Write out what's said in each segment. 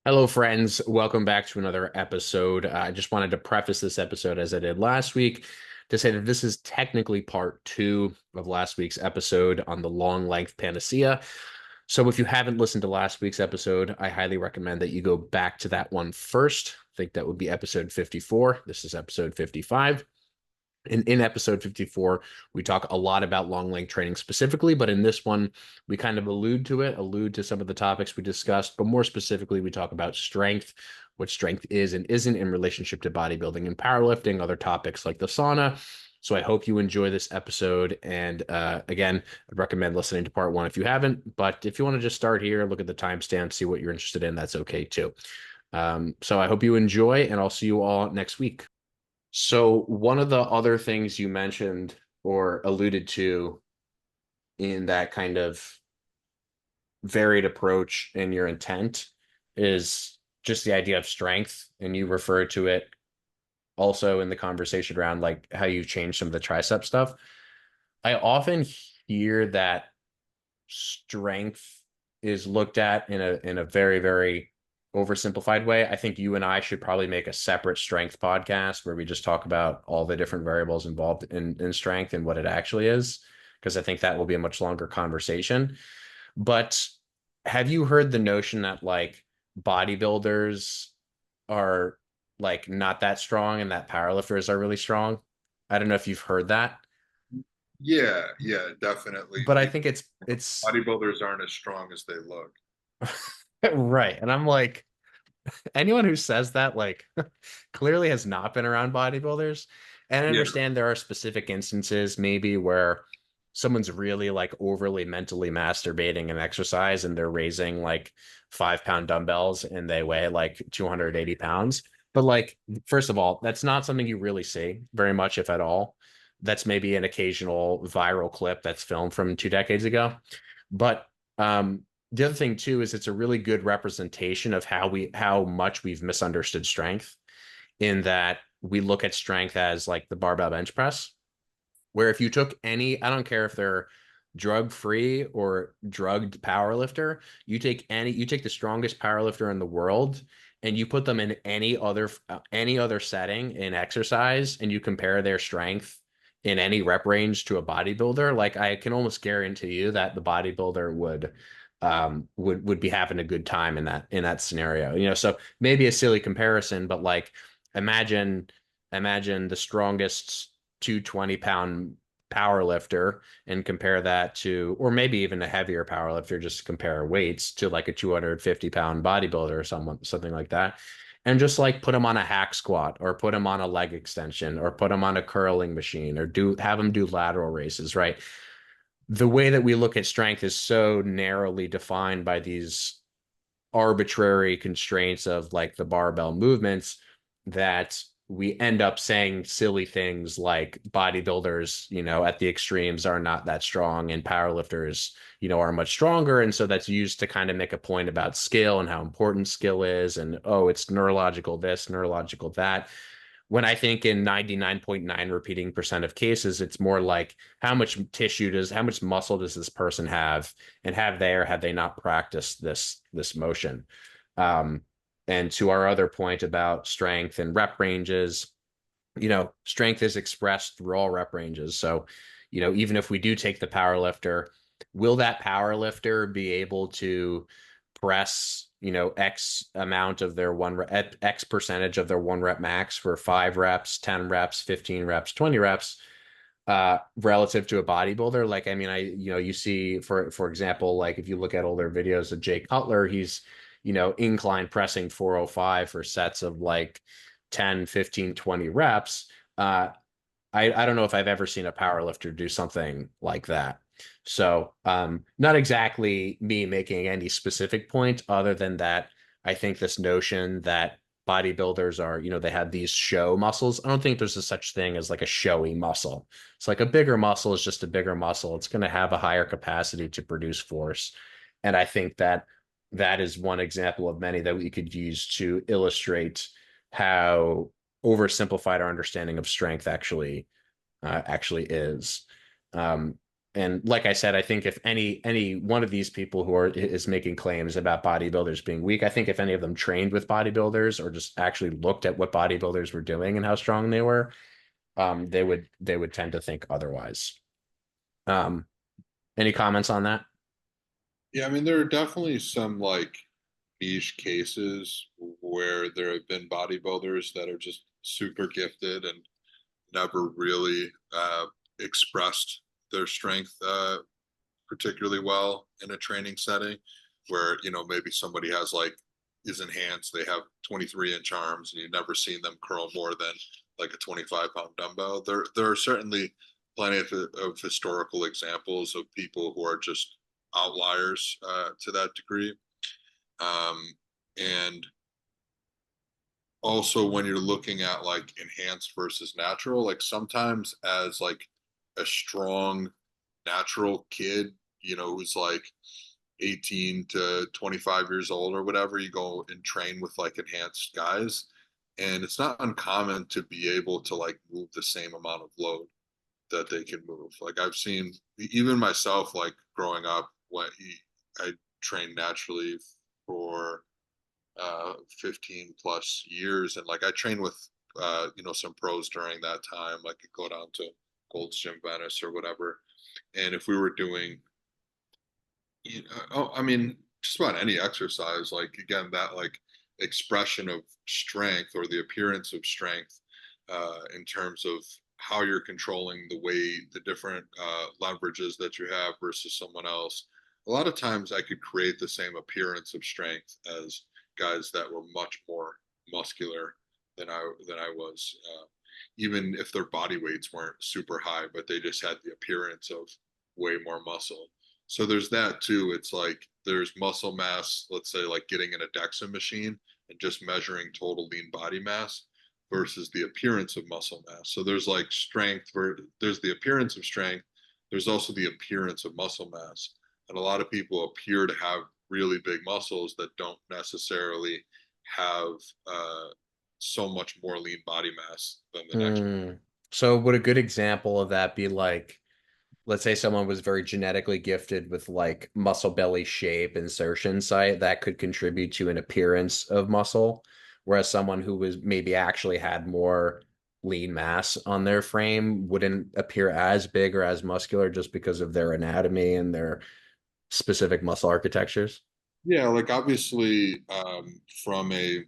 Hello, friends. Welcome back to another episode. I just wanted to preface this episode as I did last week to say that this is technically part two of last week's episode on the long length panacea. So if you haven't listened to last week's episode, I highly recommend that you go back to that one first. I think that would be episode 54. This is episode 55. In episode 54, we talk a lot about long leg training specifically, but in this one, we kind of allude to some of the topics we discussed, but more specifically, we talk about strength, what strength is and isn't in relationship to bodybuilding and powerlifting, other topics like the sauna. So I hope you enjoy this episode. And again, I'd recommend listening to part one if you haven't. But if you want to just start here, look at the timestamp, see what you're interested in, that's okay too. So I hope you enjoy, and I'll see you all next week. So one of the other things you mentioned or alluded to in that kind of varied approach in your intent is just the idea of strength. And you referred to it also in the conversation around like how you've changed some of the tricep stuff. I often hear that strength is looked at in a very oversimplified way. I think you and I should probably make a separate strength podcast where we just talk about all the different variables involved in strength and what it actually is, because I think that will be a much longer conversation. But have you heard the notion that like bodybuilders are like not that strong and that powerlifters are really strong? I don't know if you've heard that, Yeah, definitely. but I think it's Bodybuilders aren't as strong as they look. right. And I'm like, anyone who says that like clearly has not been around bodybuilders. And I Yeah, understand there are specific instances maybe where someone's really like overly mentally masturbating an exercise and they're raising like 5 pound dumbbells and they weigh like 280 pounds. But like, first of all, that's not something you really see very much, if at all. That's maybe an occasional viral clip that's filmed from 2 decades ago. But the other thing too is it's a really good representation of how much we've misunderstood strength, in that we look at strength as like the barbell bench press, where if you took any, I don't care if they're drug free or drugged powerlifter, you take the strongest powerlifter in the world and you put them in any other setting in exercise and you compare their strength in any rep range to a bodybuilder, like I can almost guarantee you that the bodybuilder would be having a good time in that scenario. So maybe a silly comparison, but like imagine imagine the strongest 220 pound power lifter and compare that to, or maybe even a heavier power lifter, just compare weights to like a 250 pound bodybuilder or something like that. And just like put them on a hack squat or put them on a leg extension or put them on a curling machine or have them do lateral races, right? The way that we look at strength is so narrowly defined by these arbitrary constraints of like the barbell movements that we end up saying silly things like bodybuilders, at the extremes are not that strong and powerlifters, are much stronger. And so that's used to kind of make a point about skill and how important skill is. And, oh, it's neurological this, neurological that. When I think in 99.9 repeating percent of cases, it's more like how much muscle does this person have, and have they or have they not practiced this motion? Um, and to our other point about strength and rep ranges, strength is expressed through all rep ranges. So, even if we do take the power lifter, will that power lifter be able to press, X amount of their X percentage of their one rep max for 5 reps, 10 reps, 15 reps, 20 reps, relative to a bodybuilder? Like, I mean, you see, for example, like if you look at older videos of Jay Cutler, he's, incline pressing 405 for sets of like 10, 15, 20 reps. I don't know if I've ever seen a power lifter do something like that. So, not exactly me making any specific point other than that. I think this notion that bodybuilders are, they have these show muscles. I don't think there's a such thing as like a showy muscle. It's like a bigger muscle is just a bigger muscle. It's going to have a higher capacity to produce force. And I think that that is one example of many that we could use to illustrate how oversimplified our understanding of strength actually is. Um, And like I said, I think if any one of these people who are is making claims about bodybuilders being weak, I think if any of them trained with bodybuilders or just actually looked at what bodybuilders were doing and how strong they were, they would tend to think otherwise. Um, any comments on that? Yeah, I mean, there are definitely some like niche cases where there have been bodybuilders that are just super gifted and never really expressed their strength particularly well in a training setting, where maybe somebody has like is enhanced, they have 23-inch arms, and you've never seen them curl more than like a 25-pound dumbbell. There are certainly plenty of historical examples of people who are just outliers to that degree. And also when you're looking at like enhanced versus natural, like sometimes as like a strong natural kid, who's like 18 to 25 years old or whatever, you go and train with like enhanced guys, and it's not uncommon to be able to like move the same amount of load that they can move. Like I've seen even myself, like growing up when I trained naturally for 15 plus years, and like I trained with some pros during that time, like I go down to Gold's Gym Venice or whatever, and if we were doing I mean just about any exercise, like again that like expression of strength or the appearance of strength in terms of how you're controlling the weight, the different leverages that you have versus someone else. A lot of times I could create the same appearance of strength as guys that were much more muscular than I was, even if their body weights weren't super high, but they just had the appearance of way more muscle. So there's that too. It's like there's muscle mass, let's say like getting in a DEXA machine and just measuring total lean body mass versus the appearance of muscle mass. So there's like strength, there's the appearance of strength, there's also the appearance of muscle mass. And a lot of people appear to have really big muscles that don't necessarily have so much more lean body mass than the next. Hmm. So would a good example of that be like, let's say someone was very genetically gifted with like muscle belly shape, insertion site that could contribute to an appearance of muscle, whereas someone who was maybe actually had more lean mass on their frame wouldn't appear as big or as muscular just because of their anatomy and their specific muscle architectures. Yeah, like obviously from a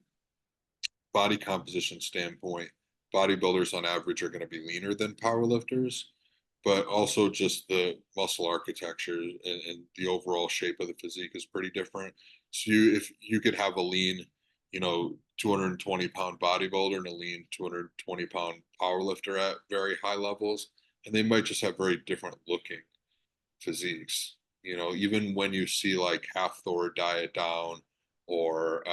body composition standpoint, bodybuilders on average are going to be leaner than powerlifters, but also just the muscle architecture and the overall shape of the physique is pretty different. So if you could have a lean, 220-pound bodybuilder and a lean 220-pound powerlifter at very high levels, and they might just have very different looking physiques. Even when you see like Half Thor diet down or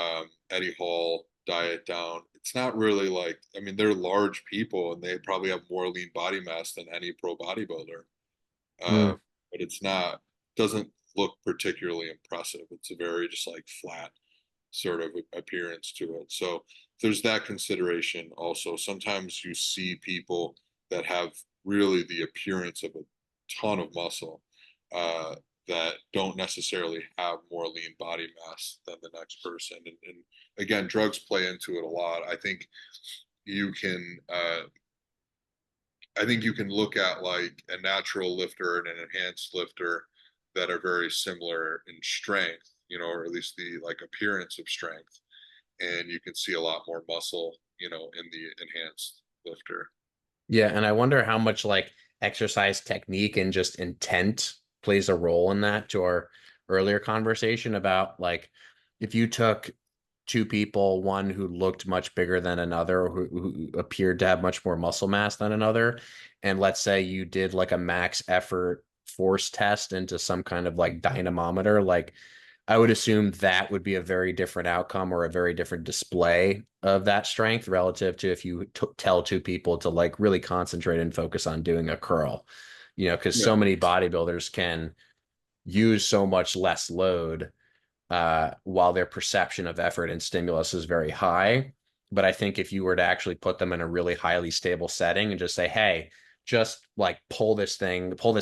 Eddie Hall diet down, it's not really like, I mean, they're large people and they probably have more lean body mass than any pro bodybuilder. Mm. But it's not, doesn't look particularly impressive. It's a very just like flat sort of appearance to it. So there's that consideration also. Sometimes you see people that have really the appearance of a ton of muscle uh, that don't necessarily have more lean body mass than the next person. And again, drugs play into it a lot. You can, uh, I think you can look at like a natural lifter and an enhanced lifter that are very similar in strength, or at least the like appearance of strength, and you can see a lot more muscle, in the enhanced lifter. Yeah, and I wonder how much like exercise technique and just intent plays a role in that to our earlier conversation about like if you took two people, one who looked much bigger than another, who appeared to have much more muscle mass than another, and let's say you did like a max effort force test into some kind of like dynamometer, like I would assume that would be a very different outcome or a very different display of that strength relative to if you tell two people to like really concentrate and focus on doing a curl, because Yeah. so many bodybuilders can use so much less load while their perception of effort and stimulus is very high. But I think if you were to actually put them in a really highly stable setting and just say, hey, just like pull this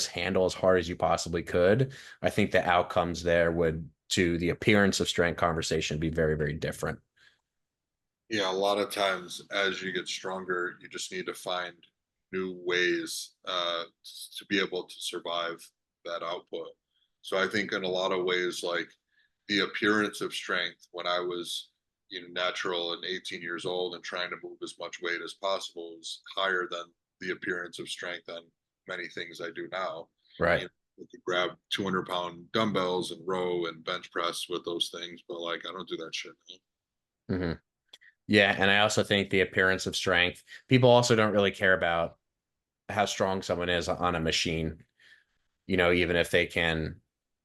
handle as hard as you possibly could, I think the outcomes there would, to the appearance of strength conversation, be very, very different. Yeah, a lot of times as you get stronger, you just need to find new ways to be able to survive that output. So I think in a lot of ways, like the appearance of strength when I was, natural and 18 years old and trying to move as much weight as possible is higher than the appearance of strength on many things I do now. Right. You know, you could grab 200-pound dumbbells and row and bench press with those things, but like I don't do that shit now. Hmm. Yeah, and I also think the appearance of strength, people also don't really care about how strong someone is on a machine. Even if they can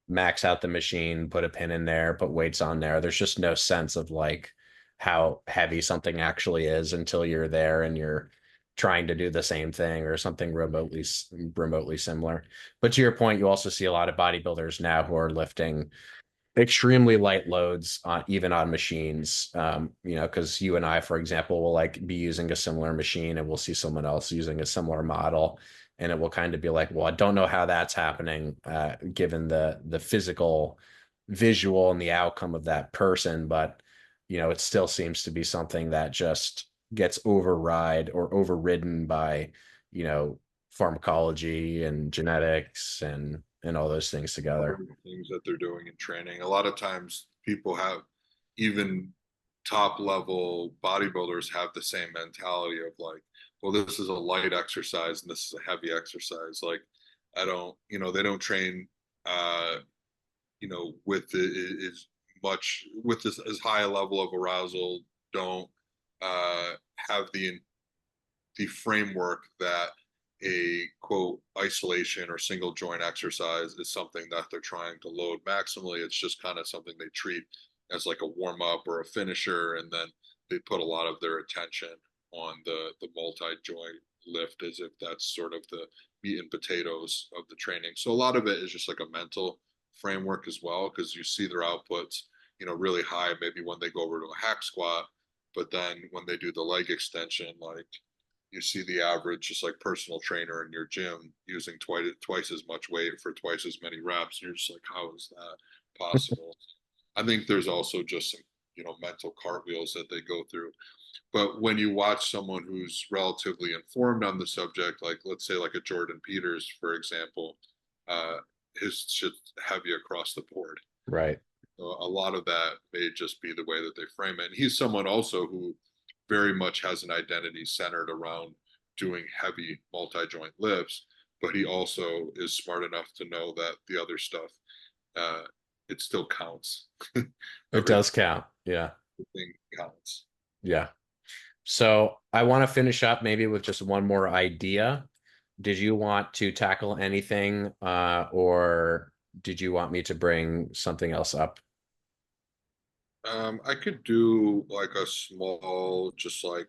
max out the machine, put a pin in there, put weights on there, there's just no sense of like how heavy something actually is until you're there and you're trying to do the same thing or something remotely similar. But to your point, you also see a lot of bodybuilders now who are lifting extremely light loads on even on machines. Because you and I, for example, will like be using a similar machine and we'll see someone else using a similar model, and it will kind of be like, well, I don't know how that's happening, given the physical visual and the outcome of that person, but it still seems to be something that just gets overridden by you know pharmacology and genetics and all those things together. Things that they're doing in training. A lot of times people have, even top level bodybuilders have the same mentality of like, well, this is a light exercise and this is a heavy exercise. Like I don't, they don't train with is much with this as high a level of arousal, don't have the framework that a quote isolation or single joint exercise is something that they're trying to load maximally. It's just kind of something they treat as like a warm up or a finisher, and then they put a lot of their attention on the multi joint lift as if that's sort of the meat and potatoes of the training. So a lot of it is just like a mental framework as well, because you see their outputs, really high maybe when they go over to a hack squat, but then when they do the leg extension, like you see the average just like personal trainer in your gym using twice as much weight for twice as many reps. You're just like, how is that possible? I think there's also just some, mental cartwheels that they go through. But when you watch someone who's relatively informed on the subject, like let's say like a Jordan Peters, for example, uh, his shit heavy across the board. Right. So a lot of that may just be the way that they frame it. And he's someone also who very much has an identity centered around doing heavy multi-joint lifts, but he also is smart enough to know that the other stuff, uh, it still counts. It does count. Yeah. Everything counts. Yeah. So I want to finish up maybe with just one more idea. Did you want to tackle anything, or did you want me to bring something else up? I could do like a small, just like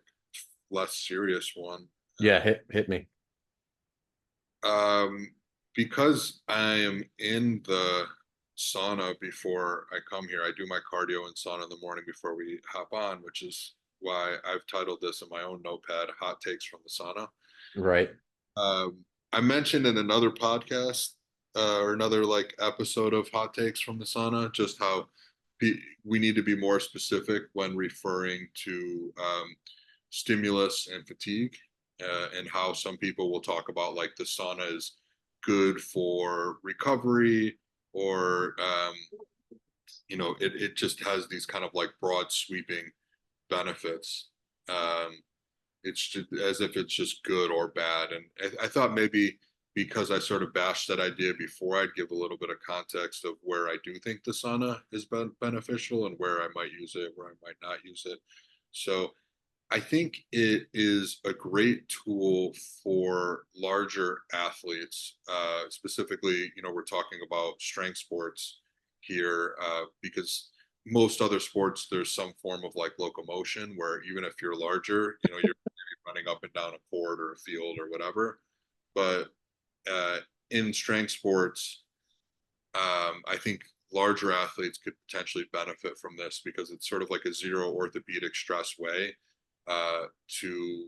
less serious one. Yeah, hit me. Um, because I am in the sauna before I come here. I do my cardio and sauna in the morning before we hop on, which is why I've titled this in my own notepad, Hot Takes from the Sauna. Right. I mentioned in another podcast or another like episode of Hot Takes from the Sauna just how we need to be more specific when referring to stimulus and fatigue, and how some people will talk about like the sauna is good for recovery, or it just has these kind of like broad sweeping benefits. It's just as if it's just good or bad. And I thought maybe because I sort of bashed that idea before, I'd give a little bit of context of where I do think the sauna is beneficial and where I might use it, where I might not use it. So I think it is a great tool for larger athletes. Specifically, we're talking about strength sports here, because most other sports, there's some form of like locomotion where even if you're larger, you're running up and down a court or a field or whatever. But uh, in strength sports, I think larger athletes could potentially benefit from this because it's sort of like a zero orthopedic stress way to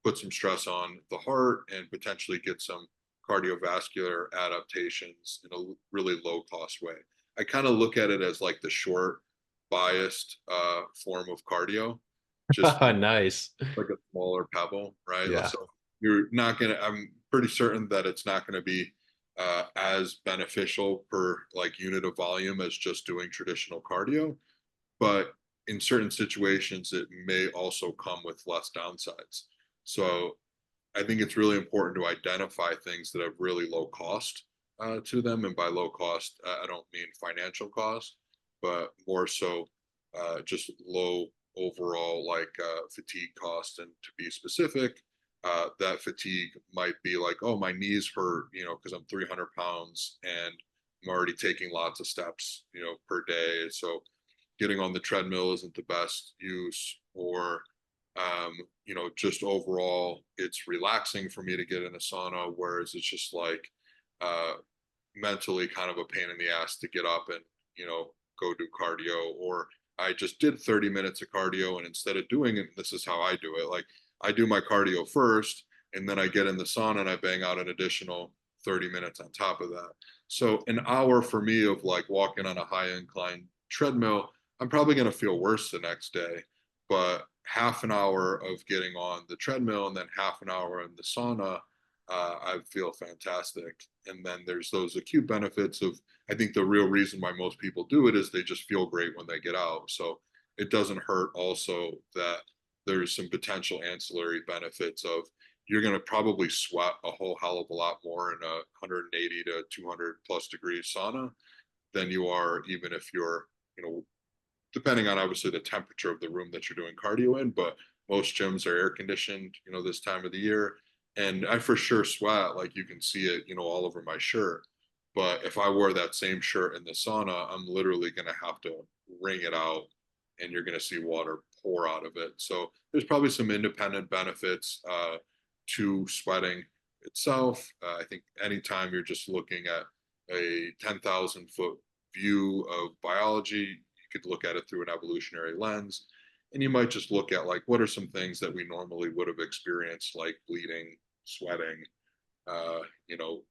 put some stress on the heart and potentially get some cardiovascular adaptations in a really low cost way. I kind of look at it as like the short biased form of cardio, just Nice. like a smaller pebble, right? Yeah. So you're not gonna. I'm pretty certain that it's not going to be as beneficial per like unit of volume as just doing traditional cardio, but in certain situations, it may also come with less downsides. So I think it's really important to identify things that have really low cost to them. And by low cost, I don't mean financial cost, but more so just low overall like fatigue cost. And to be specific, that fatigue might be like, oh, my knees hurt, because I'm 300 pounds and I'm already taking lots of steps, per day. So getting on the treadmill isn't the best use, or just overall it's relaxing for me to get in a sauna, whereas it's just like uh, mentally kind of a pain in the ass to get up and, go do cardio. Or I just did 30 minutes of cardio, and instead of doing it, this is how I do it. Like I do my cardio first, and then I get in the sauna and I bang out an additional 30 minutes on top of that. So an hour for me of like walking on a high incline treadmill, I'm probably going to feel worse the next day. But half an hour of getting on the treadmill and then half an hour in the sauna, I feel fantastic. And then there's those acute benefits of, I think the real reason why most people do it is they just feel great when they get out. So it doesn't hurt also that there's some potential ancillary benefits of, you're going to probably sweat a whole hell of a lot more in a 180 to 200 plus degree sauna than you are even if you're, depending on obviously the temperature of the room that you're doing cardio in, but most gyms are air conditioned, this time of the year. And I for sure sweat, like you can see it, all over my shirt. But if I wore that same shirt in the sauna, I'm literally going to have to wring it out and you're going to see water pour out of it. So there's probably some independent benefits to sweating itself. I think anytime you're just looking at a 10,000 foot view of biology, you could look at it through an evolutionary lens. And you might just look at like, what are some things that we normally would have experienced, like bleeding, sweating, uh, you know,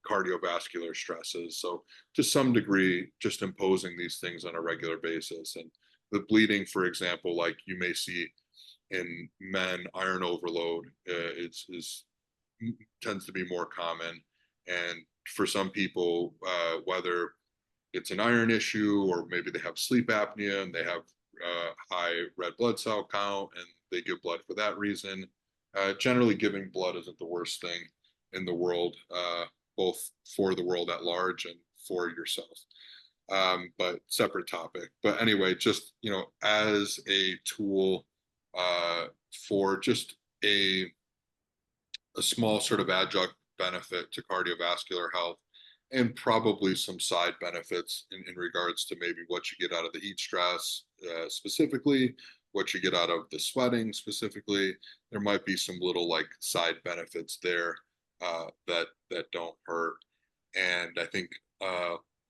cardiovascular stresses. So to some degree, just imposing these things on a regular basis. And the bleeding, for example, like you may see in men, iron overload is tends to be more common. And for some people, whether it's an iron issue or maybe they have sleep apnea and they have high red blood cell count and they give blood for that reason. Generally, giving blood isn't the worst thing in the world, both for the world at large and for yourself. But separate topic. But anyway, just as a tool for just a small sort of adjunct benefit to cardiovascular health, and probably some side benefits in regards to maybe what you get out of the heat stress specifically, what you get out of the sweating specifically. There might be some little like side benefits there that don't hurt. And I think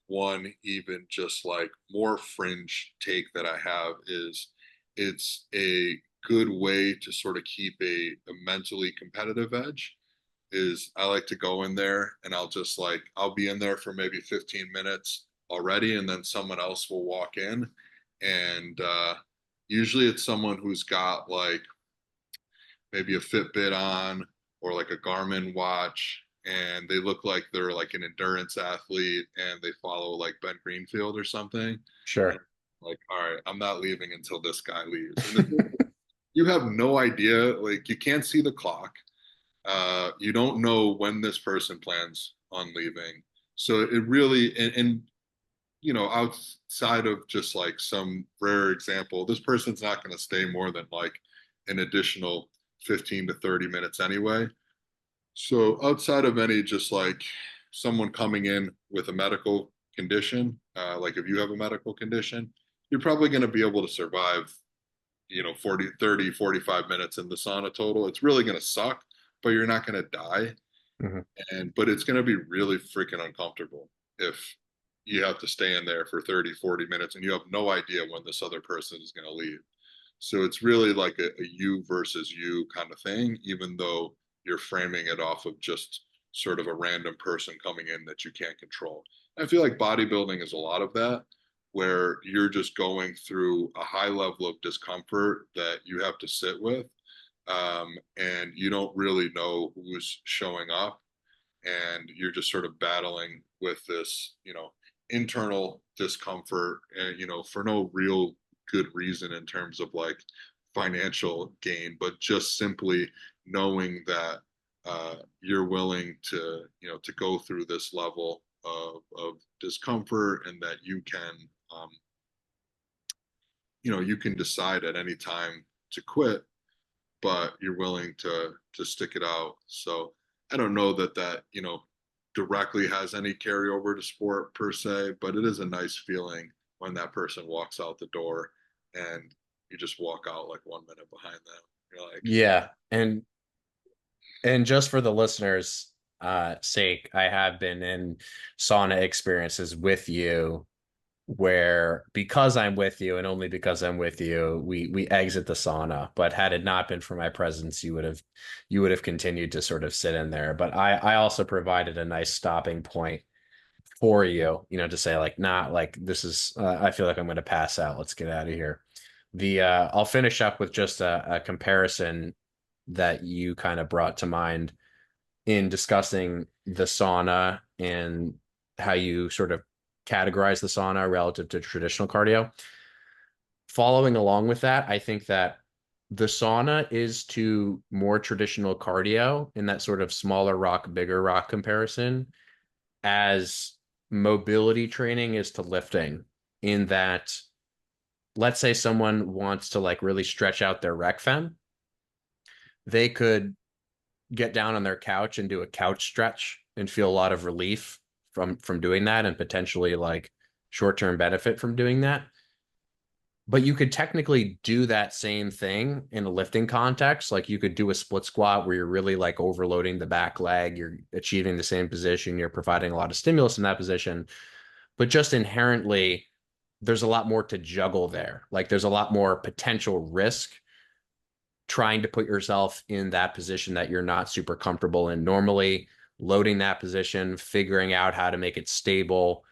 one even just like more fringe take that I have is it's a good way to sort of keep a mentally competitive edge. Is I like to go in there and I'll be in there for maybe 15 minutes already, and then someone else will walk in, and usually it's someone who's got like maybe a Fitbit on or like a Garmin watch, and they look like they're like an endurance athlete and they follow like Ben Greenfield or something. And Sure. like, all right, I'm not leaving until this guy leaves. And you have no idea, like you can't see the clock. You don't know when this person plans on leaving. So it really, outside of just like some rare example, this person's not going to stay more than like an additional 15 to 30 minutes anyway. So outside of any just like someone coming in with a medical condition, like if you have a medical condition, you're probably going to be able to survive, 40, 30, 45 minutes in the sauna total. It's really going to suck, but you're not going to die. Mhm. But it's going to be really freaking uncomfortable if you have to stay in there for 30, 40 minutes and you have no idea when this other person is going to leave. So it's really like a you versus you kind of thing, even though you're framing it off of just sort of a random person coming in that you can't control. I feel like bodybuilding is a lot of that, where you're just going through a high level of discomfort that you have to sit with, and you don't really know who's showing up, and you're just sort of battling with this, internal discomfort, and for no real good reason in terms of like financial gain, but just simply knowing that you're willing to to go through this level of discomfort, and that you can you can decide at any time to quit, but you're willing to stick it out. So I don't know that directly has any carryover to sport per se, but it is a nice feeling when that person walks out the door and you just walk out like 1 minute behind them. You're like, Yeah. And just for the listeners' sake, I have been in sauna experiences with you where, because I'm with you and only because I'm with you, we exit the sauna. But had it not been for my presence, you would have continued to sort of sit in there. But I also provided a nice stopping point for you, to say like, not like this is I feel like I'm going to pass out. Let's get out of here. The I'll finish up with just a comparison that you kind of brought to mind in discussing the sauna and how you sort of categorize the sauna relative to traditional cardio. Following along with that, I think that the sauna is to more traditional cardio in that sort of smaller rock, bigger rock comparison, as mobility training is to lifting, in that, let's say someone wants to like really stretch out their rec fem, they could get down on their couch and do a couch stretch and feel a lot of relief from doing that, and potentially like short-term benefit from doing that. But you could technically do that same thing in a lifting context. Like you could do a split squat where you're really like overloading the back leg, you're achieving the same position, you're providing a lot of stimulus in that position, but just inherently there's a lot more to juggle there. Like there's a lot more potential risk trying to put yourself in that position that you're not super comfortable in normally, loading that position, figuring out how to make it stable,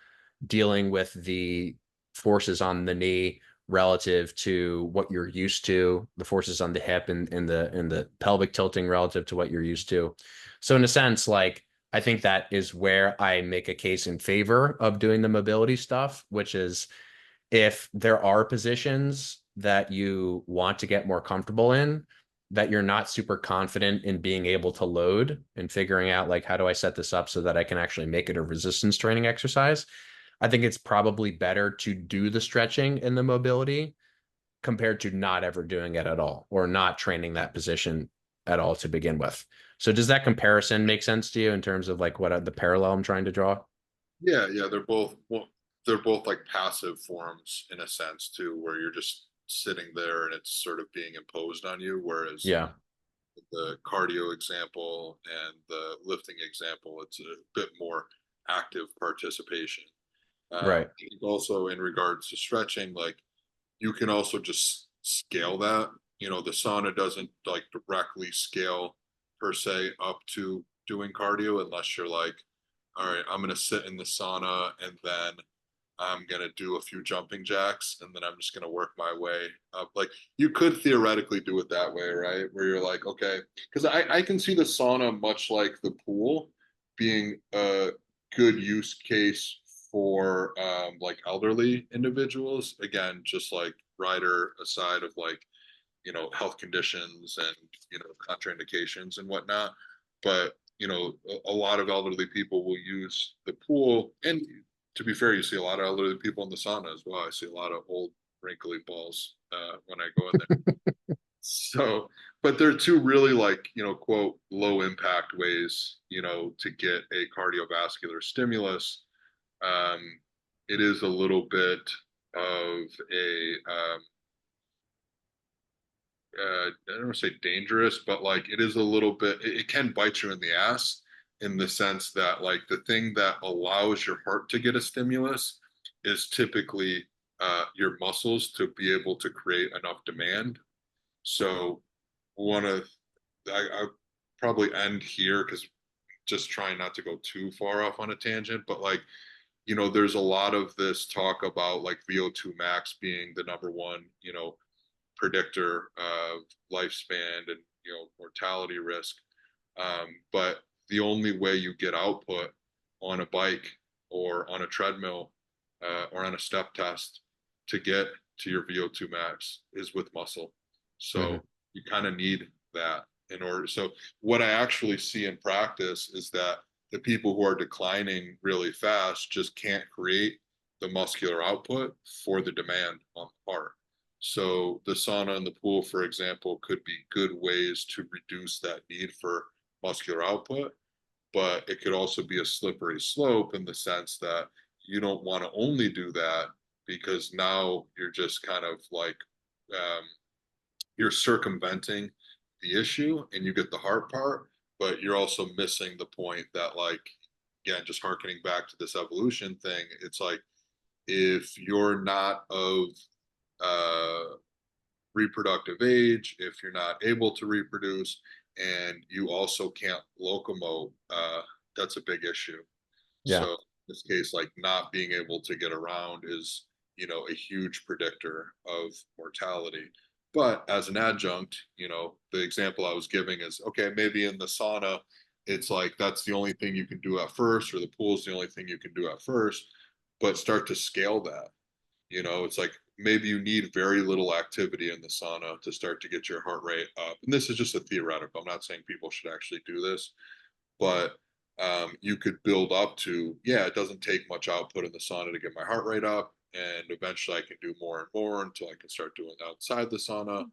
dealing with the forces on the knee relative to what you're used to, the forces on the hip and the pelvic tilting relative to what you're used to. So in a sense, like I think that is where I make a case in favor of doing the mobility stuff, which is, if there are positions that you want to get more comfortable in, that you're not super confident in being able to load and figuring out like, how do I set this up so that I can actually make it a resistance training exercise? I think it's probably better to do the stretching and the mobility compared to not ever doing it at all, or not training that position at all to begin with. So does that comparison make sense to you in terms of like what the parallel I'm trying to draw? yeah, they're both like passive forms in a sense too, where you're just sitting there and it's sort of being imposed on you. Whereas Yeah, the cardio example and the lifting example, it's a bit more active participation. right. I think also in regards to stretching, like you can also just scale that. The sauna doesn't like directly scale per se up to doing cardio, unless you're like, all right, I'm going to sit in the sauna and then I'm going to do a few jumping jacks and then I'm just going to work my way up. Like you could theoretically do it that way, right? Where you're like, okay, because I can see the sauna much like the pool being a good use case for like elderly individuals. Again, just like rider aside of like, health conditions and, contraindications and whatnot. But, a lot of elderly people will use the pool. And to be fair, you see a lot of elderly people in the sauna as well. I see a lot of old wrinkly balls when I go in there. So, but they're two really like, quote, low impact ways, to get a cardiovascular stimulus. Um, it is a little bit of a, I don't want to say dangerous, but like it is a little bit, it can bite you in the ass, in the sense that like the thing that allows your heart to get a stimulus is typically your muscles to be able to create enough demand. So one of I probably end here because just trying not to go too far off on a tangent, but like, there's a lot of this talk about like VO2 max being the number one, predictor of lifespan and, mortality risk. But the only way you get output on a bike or on a treadmill or on a step test to get to your VO2 max is with muscle. Mhm. So you kind of need that in order. So what I actually see in practice is that the people who are declining really fast just can't create the muscular output for the demand on the part. So the sauna and the pool, for example, could be good ways to reduce that need for muscular output, but it could also be a slippery slope in the sense that you don't want to only do that because now you're just kind of like um, you're circumventing the issue and you get the heart part, but you're also missing the point that, like, again, just harkening back to this evolution thing, it's like if you're not of uh, reproductive age, if you're not able to reproduce, and you also can't locomote, that's a big issue. Yeah. So in this case, like not being able to get around is, a huge predictor of mortality. But as an adjunct, the example I was giving is okay, maybe in the sauna, it's like that's the only thing you can do at first, or the pool is the only thing you can do at first, but start to scale that. It's like maybe you need very little activity in the sauna to start to get your heart rate up. And this is just a theoretical. I'm not saying people should actually do this, but you could build up to, yeah, it doesn't take much output in the sauna to get my heart rate up. And eventually I can do more and more until I can start doing outside the sauna.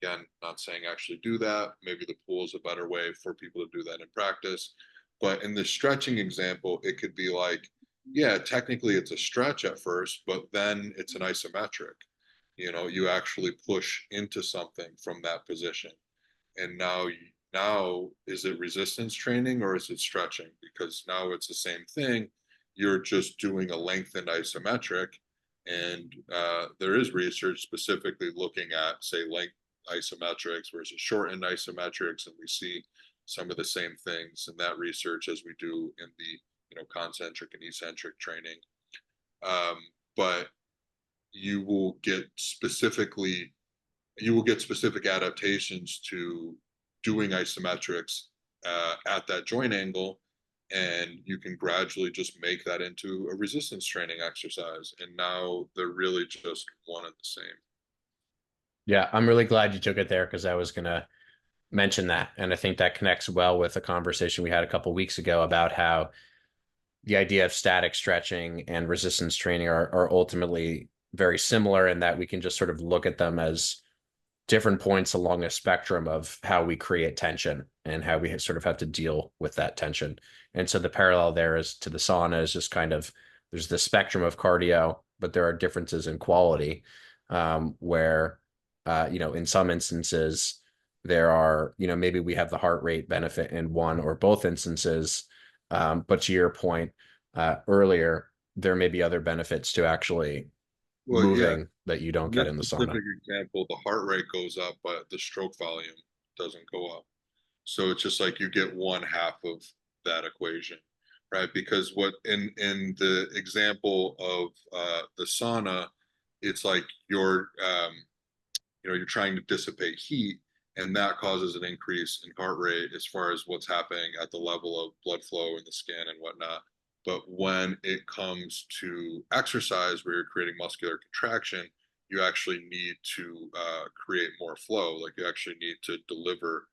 Again, not saying actually do that. Maybe the pool is a better way for people to do that in practice. But in the stretching example, it could be like, yeah, technically it's a stretch at first, but then it's an isometric. You actually push into something from that position. And now is it resistance training or is it stretching? Because now it's the same thing. You're just doing a lengthened isometric, and there is research specifically looking at, say, length isometrics versus shortened isometrics, and we see some of the same things in that research as we do in the concentric and eccentric training. Um, but you will get specifically you will get specific adaptations to doing isometrics at that joint angle, and you can gradually just make that into a resistance training exercise. And now they're really just one and the same. Yeah. I'm really glad you took it there because I was going to mention that. And I think that connects well with a conversation we had a couple weeks ago about how the idea of static stretching and resistance training are ultimately very similar in that we can just sort of look at them as different points along a spectrum of how we create tension and how we sort of have to deal with that tension. And so the parallel there is to the sauna is just kind of there's the spectrum of cardio, but there are differences in quality where, in some instances, there are, maybe we have the heart rate benefit in one or both instances. But to your point earlier, there may be other benefits to actually Well, yeah, moving that you don't in get this in the sauna. specific example, the heart rate goes up, but the stroke volume doesn't go up. So it's just like you get one half of that equation, right? Because what in the example of the sauna, it's like you're trying to dissipate heat, and that causes an increase in heart rate as far as what's happening at the level of blood flow in the skin and whatnot. But when it comes to exercise where you're creating muscular contraction, you actually need to create more flow. Like you actually need to deliver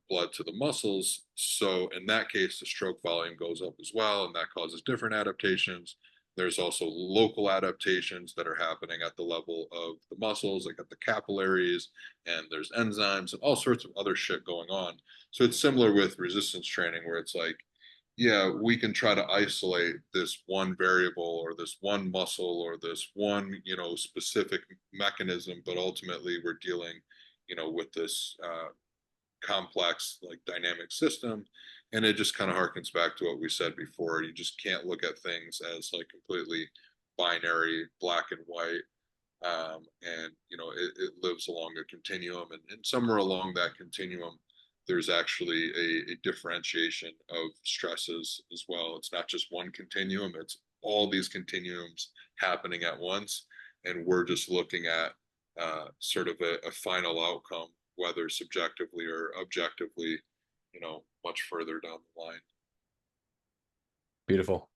blood to the muscles. So in that case, the stroke volume goes up as well, and that causes different adaptations. There's also local adaptations that are happening at the level of the muscles, like at the capillaries, and there's enzymes and all sorts of other shit going on. So it's similar with resistance training, where it's like, yeah, we can try to isolate this one variable or this one muscle or this one, specific mechanism, but ultimately we're dealing, with this complex like dynamic system, and it just kind of harkens back to what we said before. You just can't look at things as like completely binary black and white. And it lives along a continuum, and somewhere along that continuum there's actually a differentiation of stresses as well. It's not just one continuum, it's all these continuums happening at once, and we're just looking at sort of a final outcome, whether subjectively or objectively, much further down the line. Beautiful.